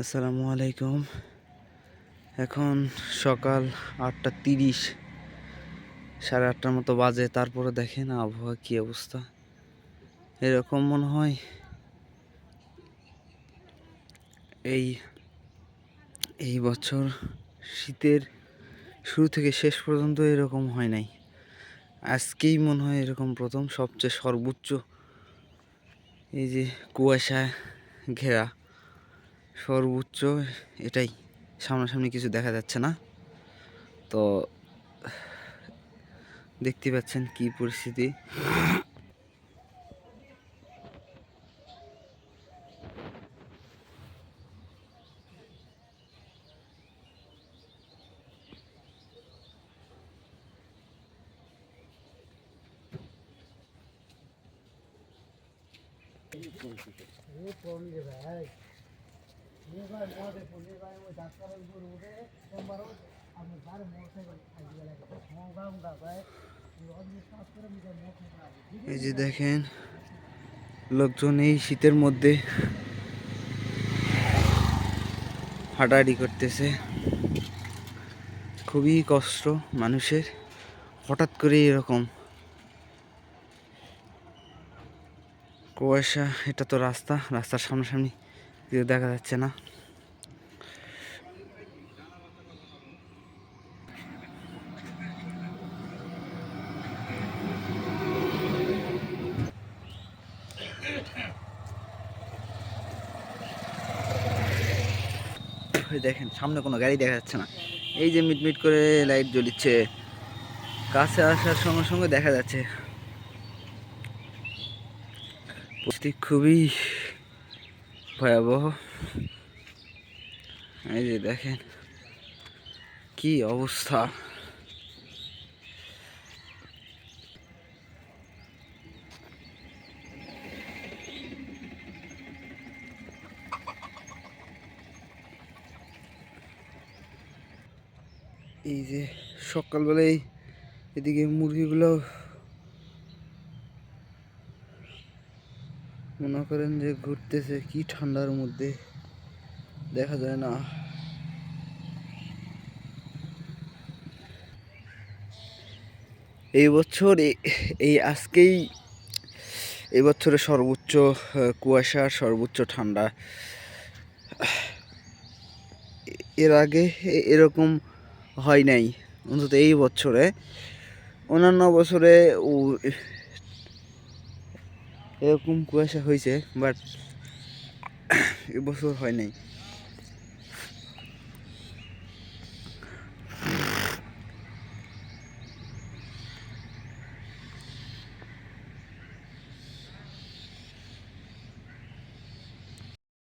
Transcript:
আসসালামু আলাইকুম। এখন সকাল 8:30, 8:30 মতো বাজে। তারপরে দেখেন আবহাওয়া কি অবস্থা। এরকম মনে হয় এই এই বছর শীতের শুরু থেকে শেষ পর্যন্ত এরকম হয় নাই। আজকেই মনে হয় এরকম প্রথম সবচেয়ে সর্বোচ্চ এই যে কুয়াশা ঘেরা সর্বোচ্চ, এটাই। সামনাসামনি কিছু দেখা যাচ্ছে না, তো দেখতে পাচ্ছেন কি পরিস্থিতি। এই যে দেখেন লোকজন এই শীতের মধ্যে হাঁটাহাঁটি করতেছে। খুবই কষ্ট মানুষের, হঠাৎ করে এরকম কুয়াশা। এটা তো রাস্তার সামনাসামনি কিছু দেখা যাচ্ছে না। দেখেন সামনে কোনো গাড়ি দেখা যাচ্ছে না। এই যে মিটমিট করে লাইট জ্বলিচ্ছে, কাছে আসার সঙ্গে সঙ্গে দেখা যাচ্ছে। পরিস্থিতি খুবই ভয়াবহ। এই যে দেখেন কি অবস্থা। এই যে সকালবেলায় এদিকে মুরগিগুলো মনে করেন যে ঘুরতেছে, কি ঠান্ডার মধ্যে দেখা যায় না। এই বছর এই আজকেই এই বছরের সর্বোচ্চ কুয়াশা, সর্বোচ্চ ঠান্ডা। এর আগে এরকম হয় নাই, অন্তত এই বছরে। অন্যান্য বছরে এরকম কুয়াশা হয়েছে, বাট এবছর হয় নাই।